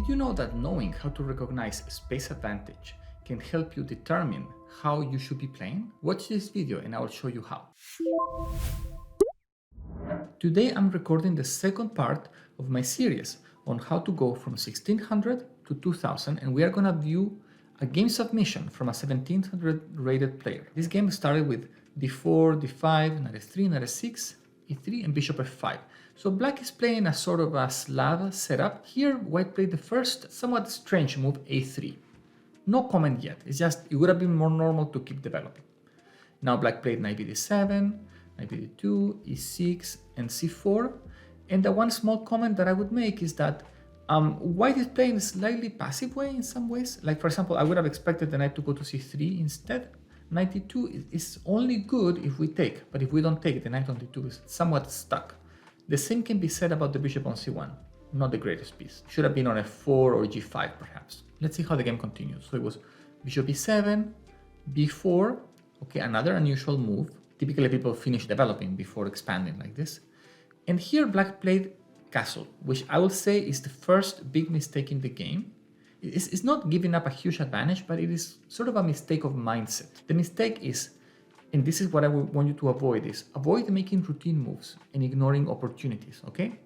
Did you know that knowing how to recognize space advantage can help you determine how you should be playing? Watch this video and I will show you how. Today I'm recording the second part of my series on how to go from 1600 to 2000, and we are going to view a game submission from a 1700 rated player. This game started with d4, d5, knight f3, knight f6, e3 and bishop f5. So black is playing a sort of a Slav setup. Here white played the first somewhat strange move, a3. No comment yet, it's just it would have been more normal to keep developing. Now black played knight bd7, knight bd2, e6 and c4. And the one small comment that I would make is that white is playing a slightly passive way in some ways. Like for example, I would have expected the knight to go to c3 instead. Knight e2 is only good if we take, but if we don't take, the knight on d2 is somewhat stuck. The same can be said about the bishop on c1. Not the greatest piece. Should have been on f4 or g5 perhaps. Let's see how the game continues. So it was bishop e7, b4. Okay, another unusual move. Typically people finish developing before expanding like this. And here black played castle, which I will say is the first big mistake in the game. It's not giving up a huge advantage, but it is sort of a mistake of mindset. The mistake is, and this is what I want you to avoid, is avoid making routine moves and ignoring opportunities, okay?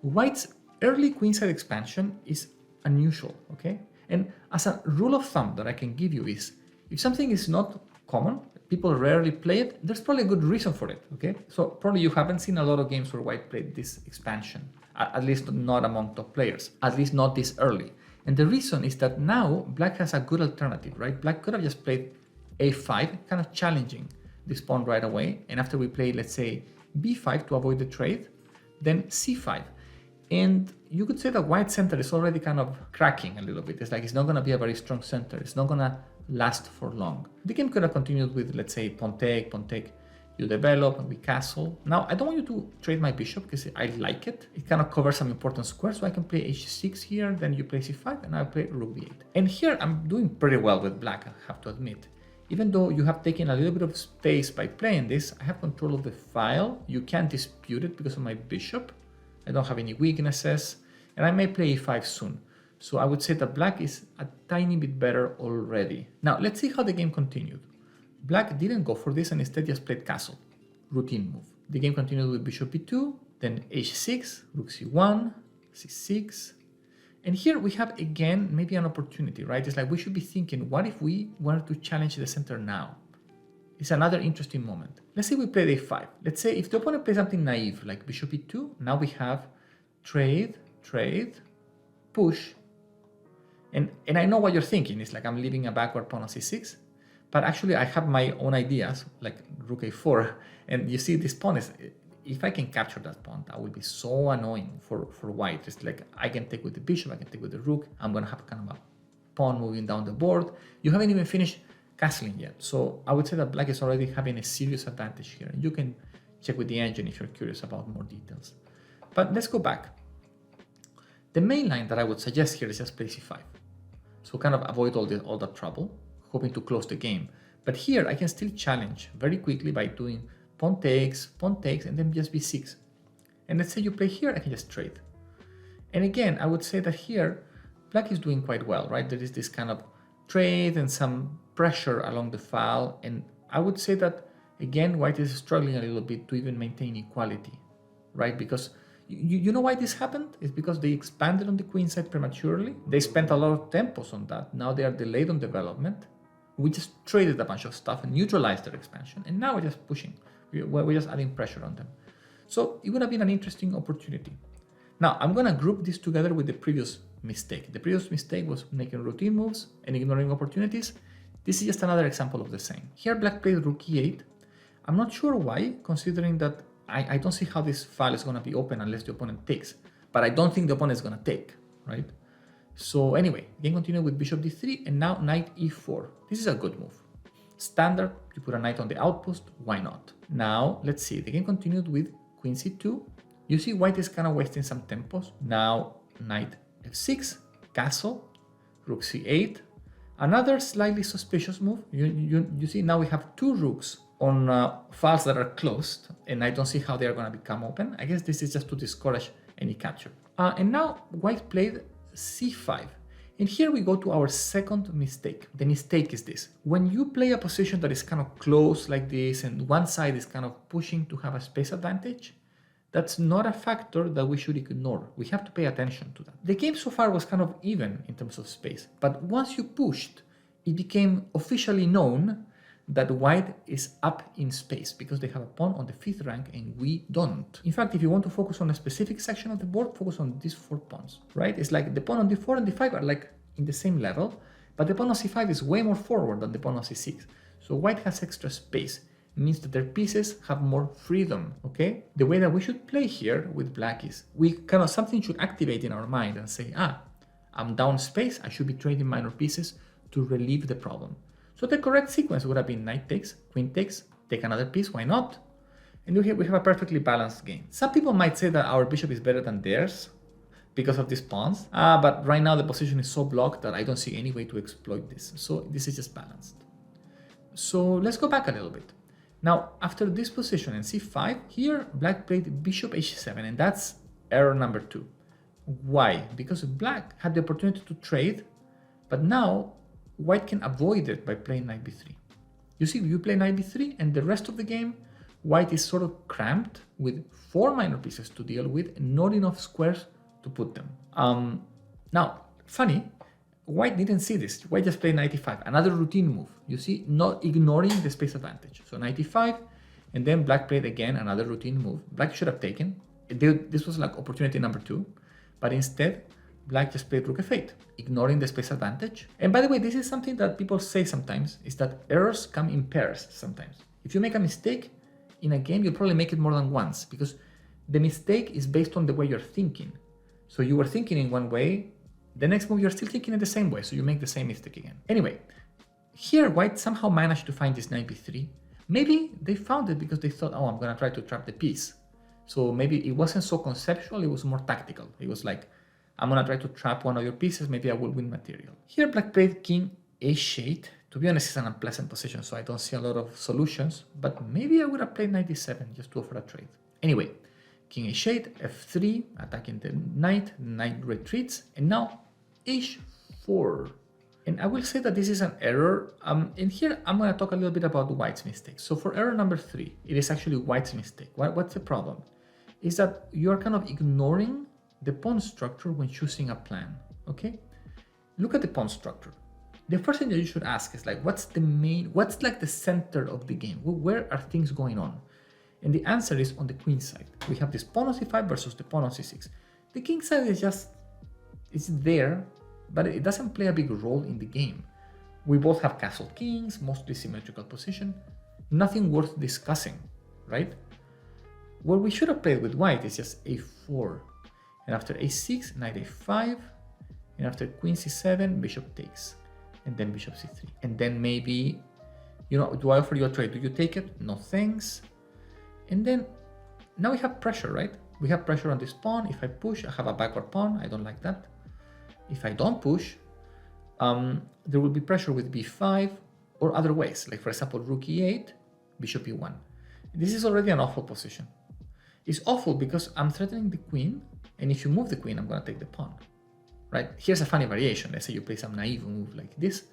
White's early queenside expansion is unusual, okay? And as a rule of thumb that I can give you is, if something is not common, people rarely play it, there's probably a good reason for it, okay? So probably you haven't seen a lot of games where white played this expansion, at least not among top players, at least not this early. And the reason is that now black has a good alternative, right? Black could have just played a5, kind of challenging this pawn right away. And after we play, let's say, b5 to avoid the trade, then c5. And you could say that white center is already kind of cracking a little bit. It's like it's not going to be a very strong center. It's not going to last for long. The game could have continued with, let's say, pawn take, you develop, and we castle. Now, I don't want you to trade my bishop because I like it. It kind of covers some important squares, so I can play h6 here, then you play c5, and I play rook b8. And here I'm doing pretty well with black, I have to admit. Even though you have taken a little bit of space by playing this, I have control of the file. You can't dispute it because of my bishop. I don't have any weaknesses, and I may play e5 soon. So I would say that black is a tiny bit better already. Now, let's see how the game continued. Black didn't go for this and instead just played castle, routine move. The game continued with bishop b2, then h6, rook c1, c6. And here we have again maybe an opportunity, right? It's like we should be thinking, what if we wanted to challenge the center now? It's another interesting moment. Let's say we play a5. Let's say if the opponent plays something naive like bishop e2, now we have trade, push. And I know what you're thinking. It's like I'm leaving a backward pawn on c6. But actually, I have my own ideas, like rook a4. And you see, this pawn is, if I can capture that pawn, that would be so annoying for white. It's like I can take with the bishop, I can take with the rook. I'm going to have kind of a pawn moving down the board. You haven't even finished castling yet. So I would say that black is already having a serious advantage here. You can check with the engine if you're curious about more details. But let's go back. The main line that I would suggest here is just play c5. So kind of avoid all that trouble, hoping to close the game. But here I can still challenge very quickly by doing pawn takes, and then just b6. And let's say you play here, I can just trade. And again, I would say that here, black is doing quite well, right? There is this kind of trade and some pressure along the file. And I would say that, again, white is struggling a little bit to even maintain equality, right? Because you know why this happened? It's because they expanded on the queen side prematurely. They spent a lot of tempos on that. Now they are delayed on development. We just traded a bunch of stuff and neutralized their expansion. And now we're just pushing. We're just adding pressure on them. So it would have been an interesting opportunity. Now I'm going to group this together with the previous mistake. The previous mistake was making routine moves and ignoring opportunities. This is just another example of the same. Here black played rook e8. I'm not sure why, considering that I don't see how this file is going to be open unless the opponent takes. But I don't think the opponent is going to take, right? So anyway, game continued with bishop d3 and now knight e4. This is a good move. Standard, you put a knight on the outpost, why not? Now, let's see, the game continued with queen c2. You see white is kind of wasting some tempos. Now, knight f6, castle, rook c8. Another slightly suspicious move. You see now we have two rooks on files that are closed, and I don't see how they are going to become open. I guess this is just to discourage any capture. And now white played c5. And here we go to our second mistake. The mistake is this. When you play a position that is kind of close like this and one side is kind of pushing to have a space advantage, that's not a factor that we should ignore. We have to pay attention to that. The game so far was kind of even in terms of space, but once you pushed, it became officially known that white is up in space because they have a pawn on the 5th rank and we don't. In fact, if you want to focus on a specific section of the board, focus on these 4 pawns, right? It's like the pawn on d4 and d5 are like in the same level, but the pawn on c5 is way more forward than the pawn on c6. So white has extra space. It means that their pieces have more freedom, okay? The way that we should play here with black is we kind of something should activate in our mind and say, I'm down space, I should be trading minor pieces to relieve the problem. So the correct sequence would have been knight takes, queen takes, take another piece, why not? And we have a perfectly balanced game. Some people might say that our bishop is better than theirs because of these pawns, but right now the position is so blocked that I don't see any way to exploit this. So this is just balanced. So let's go back a little bit. Now, after this position in c5, here black played bishop h7, and that's error number 2. Why? Because black had the opportunity to trade, but now white can avoid it by playing knight b3. You see, you play knight b3, and the rest of the game, white is sort of cramped with 4 minor pieces to deal with, and not enough squares to put them. Now, funny, white didn't see this. White just played knight e5, another routine move. You see, not ignoring the space advantage. So knight e5, and then black played again another routine move. Black should have taken. This was like opportunity number 2, but instead, black just played rook f8, ignoring the space advantage. And by the way, this is something that people say sometimes, is that errors come in pairs sometimes. If you make a mistake in a game, you'll probably make it more than once, because the mistake is based on the way you're thinking. So you were thinking in one way, the next move you're still thinking in the same way, so you make the same mistake again. Anyway, here white somehow managed to find this knight b3. Maybe they found it because they thought, I'm gonna try to trap the piece. So maybe it wasn't so conceptual, it was more tactical. It was like, I'm gonna try to trap one of your pieces, maybe I will win material. Here black played king h8. To be honest, it's an unpleasant position, so I don't see a lot of solutions, but maybe I would have played knight d7 just to offer a trade. Anyway, king h8, f3, attacking the knight retreats, and now h4. And I will say that this is an error. And here I'm going to talk a little bit about white's mistake. So for error number 3, it is actually white's mistake. What's the problem? Is that you are kind of ignoring the pawn structure when choosing a plan, okay? Look at the pawn structure. The first thing that you should ask is like, what's like the center of the game? Where are things going on? And the answer is on the queen side. We have this pawn on c5 versus the pawn on c6. The king side is just, it's there, but it doesn't play a big role in the game. We both have castle kings, mostly symmetrical position, nothing worth discussing, right? What we should have played with white is just a4. And after a6, knight a5, and after queen c7, bishop takes, and then bishop c3. And then maybe, do I offer you a trade? Do you take it? No thanks. And then, now we have pressure, right? We have pressure on this pawn. If I push, I have a backward pawn. I don't like that. If I don't push, there will be pressure with b5 or other ways. Like, for example, rook e8, bishop e1. This is already an awful position. It's awful because I'm threatening the queen, and if you move the queen, I'm going to take the pawn, right? Here's a funny variation. Let's say you play some naive move like this.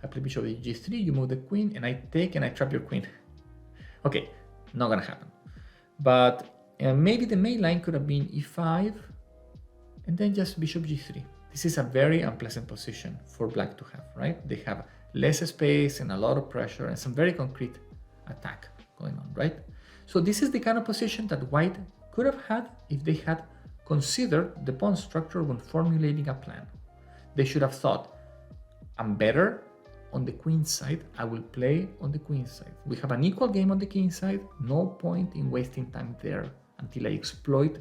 I play bishop g3, you move the queen, and I take and I trap your queen. Okay, not going to happen. But maybe the main line could have been e5, and then just bishop g3. This is a very unpleasant position for black to have, right? They have less space and a lot of pressure and some very concrete attack going on, right? So this is the kind of position that white could have had if they had considered the pawn structure when formulating a plan. They should have thought, I'm better on the queen side, I will play on the queen side. We have an equal game on the king side, no point in wasting time there until I exploit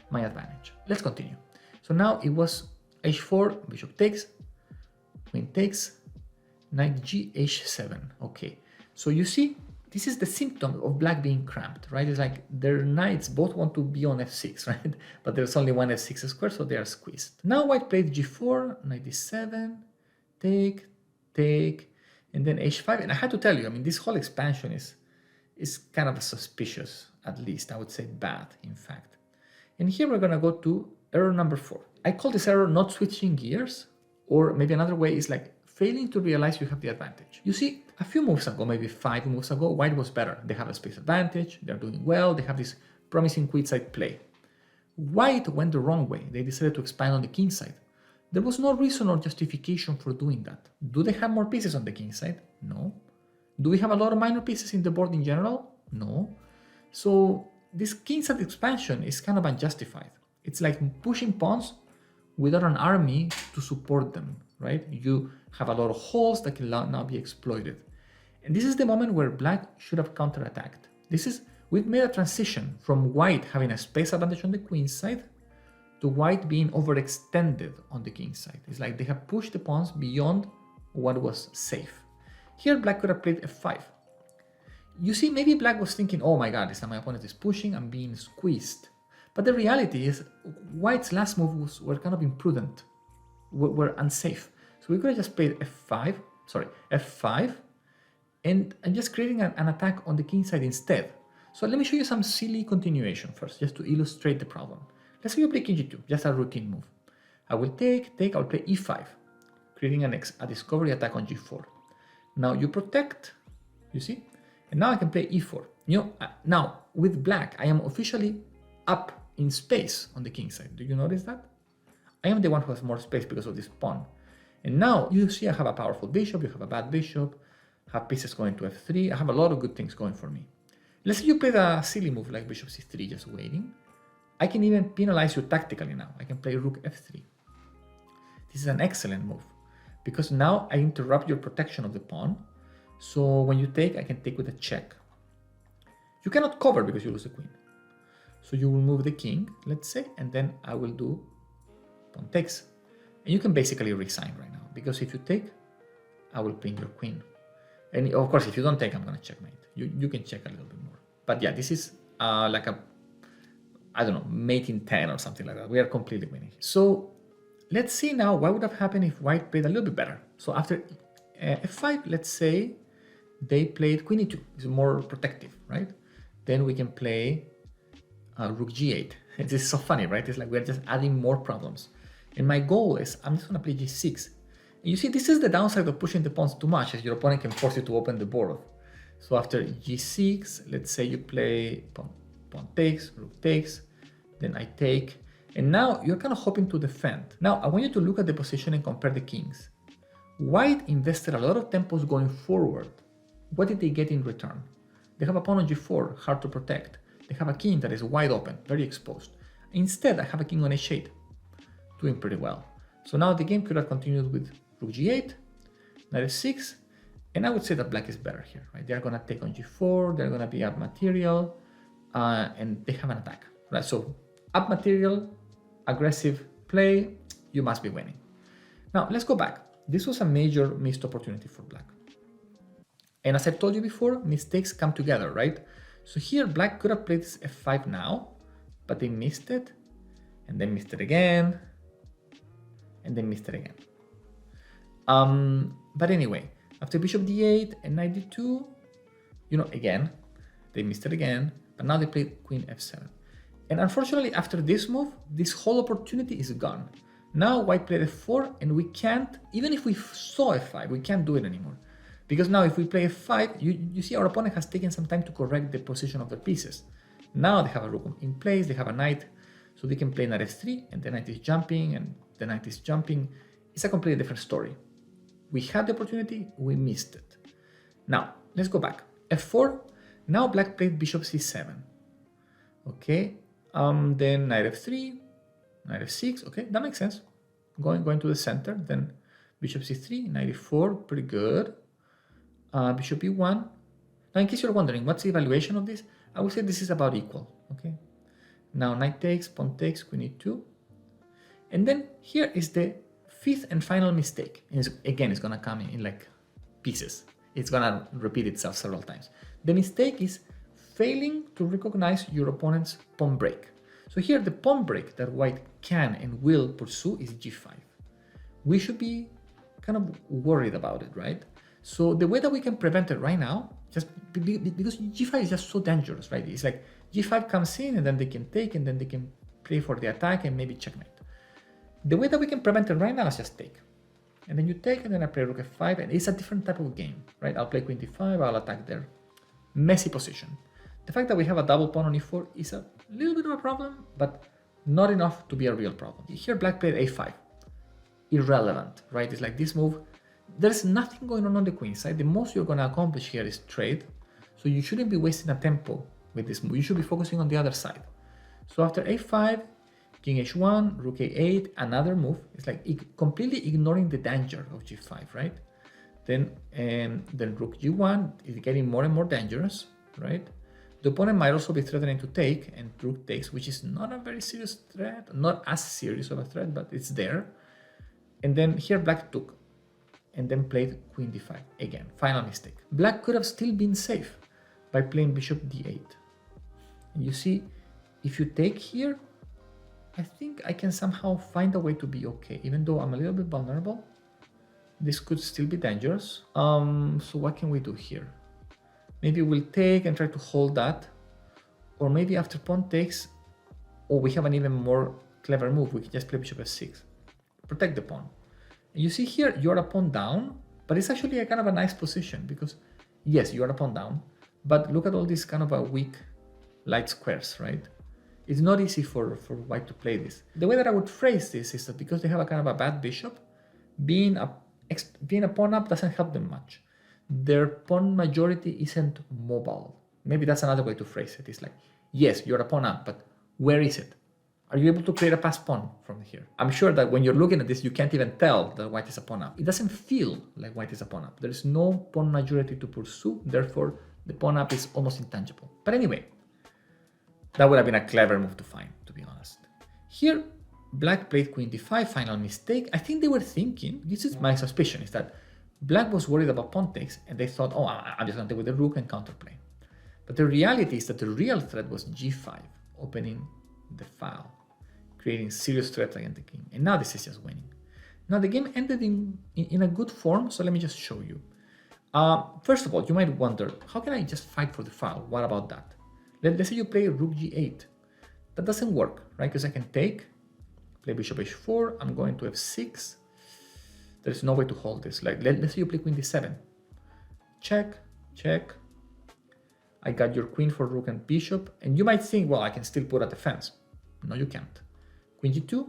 my advantage. Let's continue. So now it was h4, bishop takes, queen takes, knight g h7. Okay, so you see, this is the symptom of black being cramped, right? It's like their knights both want to be on f6, right? But there's only one f6 square, so they are squeezed. Now white played g4, knight d7, take, and then h5. And I had to tell you, I mean, this whole expansion is kind of suspicious, at least. I would say bad, in fact. And here we're going to go to error number 4. I call this error not switching gears, or maybe another way is like failing to realize you have the advantage. You see, a few moves ago, maybe 5 moves ago, white was better. They have a space advantage, they're doing well, they have this promising queenside play. White went the wrong way. They decided to expand on the king side. There was no reason or justification for doing that. Do they have more pieces on the king side? No. Do we have a lot of minor pieces in the board in general? No. So this king side expansion is kind of unjustified. It's like pushing pawns without an army to support them, right? You have a lot of holes that can now be exploited. And this is the moment where black should have counterattacked. We've made a transition from white having a space advantage on the queen side to white being overextended on the king side. It's like they have pushed the pawns beyond what was safe. Here, black could have played f5. You see, maybe black was thinking, oh my god, this time my opponent is pushing, I'm being squeezed. But the reality is, white's last moves were kind of imprudent, were unsafe. So we could have just played f5, and just creating an attack on the king side instead. So let me show you some silly continuation first, just to illustrate the problem. Let's say you play king g2, just a routine move. I will take, I'll play e5, creating a discovery attack on g4. Now you protect, you see? And now I can play e4. Now with black, I am officially up in space on the king side. Do you notice that? I am the one who has more space because of this pawn. And now you see I have a powerful bishop, you have a bad bishop, have pieces going to f3. I have a lot of good things going for me. Let's say you played a silly move like bishop c3, just waiting. I can even penalize you tactically now. I can play rook f3. This is an excellent move because now I interrupt your protection of the pawn. So when you take, I can take with a check. You cannot cover because you lose the queen. So you will move the king, let's say, and then I will do pawn takes. And you can basically resign right now because if you take, I will pin your queen. And of course, if you don't take, I'm going to checkmate. You can check a little bit more. But yeah, this is like a, I don't know, mate in 10 or something like that. We are completely winning. So let's see now what would have happened if white played a little bit better. So after f5, let's say they played queen e2. It's more protective, right? Then we can play rook g8. This is so funny, right? It's like we're just adding more problems. And my goal is I'm just going to play g6. And you see, this is the downside of pushing the pawns too much, as your opponent can force you to open the board. So after g6, let's say you play pawn takes, rook takes, then I take. And now you're kind of hoping to defend. Now I want you to look at the position and compare the kings. White invested a lot of tempos going forward. What did they get in return? They have a pawn on g4, hard to protect. They have a king that is wide open, very exposed. Instead, I have a king on h8, doing pretty well. So now the game could have continued with rook g8, knight f6, and I would say that black is better here, right? They're going to take on g4, they're going to be up material, and they have an attack, right? So up material, aggressive play, you must be winning. Now let's go back. This was a major missed opportunity for black. And as I told you before, mistakes come together, right? So here black could have played this f5 now, but they missed it, and then missed it again, and then missed it again. But anyway, after bishop d8 and knight d2, again, they missed it again, but now they played queen f7. And unfortunately, after this move, this whole opportunity is gone. Now white played f4, and we can't, even if we saw f5, we can't do it anymore. Because now if we play f5, you see our opponent has taken some time to correct the position of their pieces. Now they have a rook in place, they have a knight, so they can play knight f3, and the knight is jumping, and the knight is jumping. It's a completely different story. We had the opportunity, we missed it. Now, let's go back. f4, now black played bishop c7. Okay, then knight f3, knight f6, okay, that makes sense. Going to the center, then bishop c3, knight e4, pretty good. Bishop e1. Now, in case you're wondering, what's the evaluation of this? I would say this is about equal, okay? Now, knight takes, pawn takes, queen e2. And then here is the fifth and final mistake. And again, it's gonna come in like pieces. It's gonna repeat itself several times. The mistake is failing to recognize your opponent's pawn break. So here, the pawn break that white can and will pursue is g5. We should be kind of worried about it, right? So the way that we can prevent it right now, just because g5 is just so dangerous, right? It's like g5 comes in and then they can take and then they can play for the attack and maybe checkmate. The way that we can prevent it right now is just take. And then you take, and then I play rook f5, and it's a different type of game, right? I'll play queen d5, I'll attack there. Messy position. The fact that we have a double pawn on e4 is a little bit of a problem, but not enough to be a real problem. Here black played a5. Irrelevant, right? It's like this move. There's nothing going on the queen side. The most you're going to accomplish here is trade. So you shouldn't be wasting a tempo with this move. You should be focusing on the other side. So after a5, king h1, rook a8, another move. It's like completely ignoring the danger of g5, right? Then rook g1 is getting more and more dangerous, right? The opponent might also be threatening to take, and rook takes, which is not a very serious threat, not as serious of a threat, but it's there. And then here black took, and then played queen d5 again. Final mistake. Black could have still been safe by playing bishop d8. And you see, if you take here, I think I can somehow find a way to be okay, even though I'm a little bit vulnerable. This could still be dangerous. So what can we do here? Maybe we'll take and try to hold that. Or maybe after pawn takes, or we have an even more clever move. We can just play bishop f6. Protect the pawn. And you see here, you're a pawn down, but it's actually a kind of a nice position because, yes, you're a pawn down, but look at all these kind of a weak light squares, right? It's not easy for white to play this. The way that I would phrase this is that because they have a kind of a bad bishop, being a pawn up doesn't help them much. Their pawn majority isn't mobile. Maybe that's another way to phrase it. It's like, yes, you're a pawn up, but where is it? Are you able to create a passed pawn from here? I'm sure that when you're looking at this, you can't even tell that white is a pawn up. It doesn't feel like white is a pawn up. There is no pawn majority to pursue. Therefore, the pawn up is almost intangible. But anyway, that would have been a clever move to find, to be honest. Here, black played queen d5, final mistake. I think they were thinking, this is my suspicion, is that black was worried about pawn takes, and they thought, oh, I'm just going to take with the rook and counterplay. But the reality is that the real threat was g5, opening the file, creating serious threats against the king. And now this is just winning. Now the game ended in a good form, so let me just show you. First of all, you might wonder, how can I just fight for the file? What about that? Let's say you play rook g8. That doesn't work, right? Because I can take, play bishop h4, I'm going to f6. There's no way to hold this. Like, let's say you play queen d7. Check, check. I got your queen for rook and bishop. And you might think, well, I can still put a defense. No, you can't. Queen g2,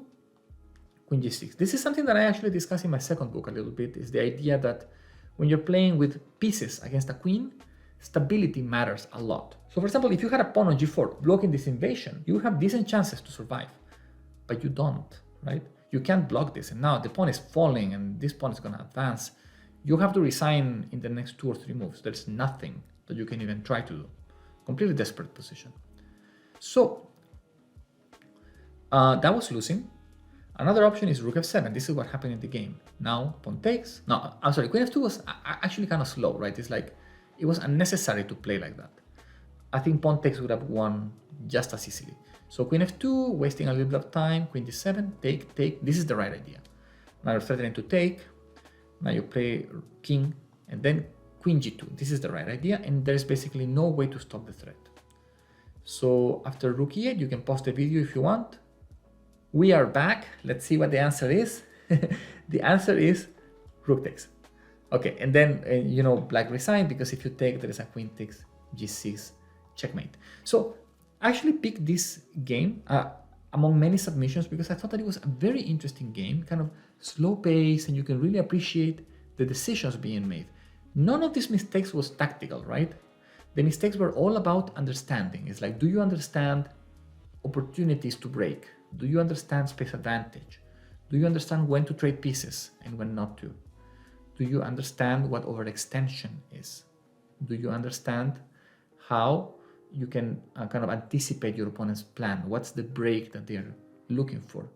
queen g6. This is something that I actually discussed in my second book a little bit, is the idea that when you're playing with pieces against a queen, stability matters a lot. So for example, if you had a pawn on g4 blocking this invasion, you have decent chances to survive, but you don't, right? You can't block this, and now the pawn is falling and this pawn is going to advance. You have to resign in the next 2 or 3 moves. There's nothing that you can even try to do. Completely desperate position. So that was losing. Another option is rook f7. This is what happened in the game. Now pawn takes. No, I'm sorry, queen f2 was actually kind of slow, right? It's like it was unnecessary to play like that. I think pawn takes would have won just as easily. So queen f2, wasting a little bit of time, queen d7, take, take. This is the right idea. Now you're threatening to take. Now you play king and then queen g2. This is the right idea, and there's basically no way to stop the threat. So after rook e8, you can pause the video if you want. We are back. Let's see what the answer is. The answer is rook takes. Okay, and then, you know, black resigned because if you take, there is a queen takes, g6, checkmate. So I actually picked this game among many submissions because I thought that it was a very interesting game, kind of slow pace, and you can really appreciate the decisions being made. None of these mistakes was tactical, right? The mistakes were all about understanding. It's like, do you understand opportunities to break? Do you understand space advantage? Do you understand when to trade pieces and when not to? Do you understand what overextension is? Do you understand how you can kind of anticipate your opponent's plan? What's the break that they're looking for?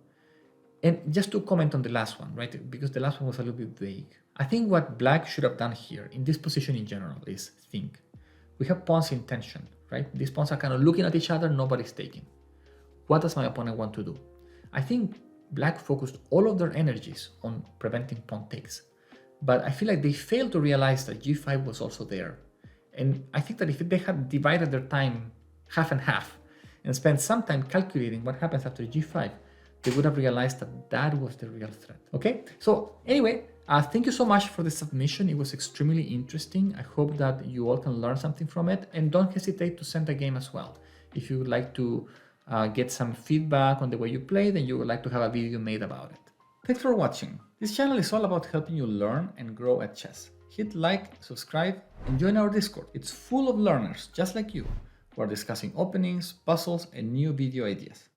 And just to comment on the last one, right? Because the last one was a little bit vague. I think what black should have done here in this position in general is think. We have pawns in tension, right? These pawns are kind of looking at each other, nobody's taking. What does my opponent want to do? I think black focused all of their energies on preventing pawn takes. But I feel like they failed to realize that g5 was also there. And I think that if they had divided their time half and half and spent some time calculating what happens after g5, they would have realized that that was the real threat. Okay, so anyway, thank you so much for the submission. It was extremely interesting. I hope that you all can learn something from it, and don't hesitate to send a game as well. If you would like to get some feedback on the way you played and you would like to have a video made about it. Thanks for watching. This channel is all about helping you learn and grow at chess. Hit like, subscribe, and join our Discord. It's full of learners just like you who are discussing openings, puzzles, and new video ideas.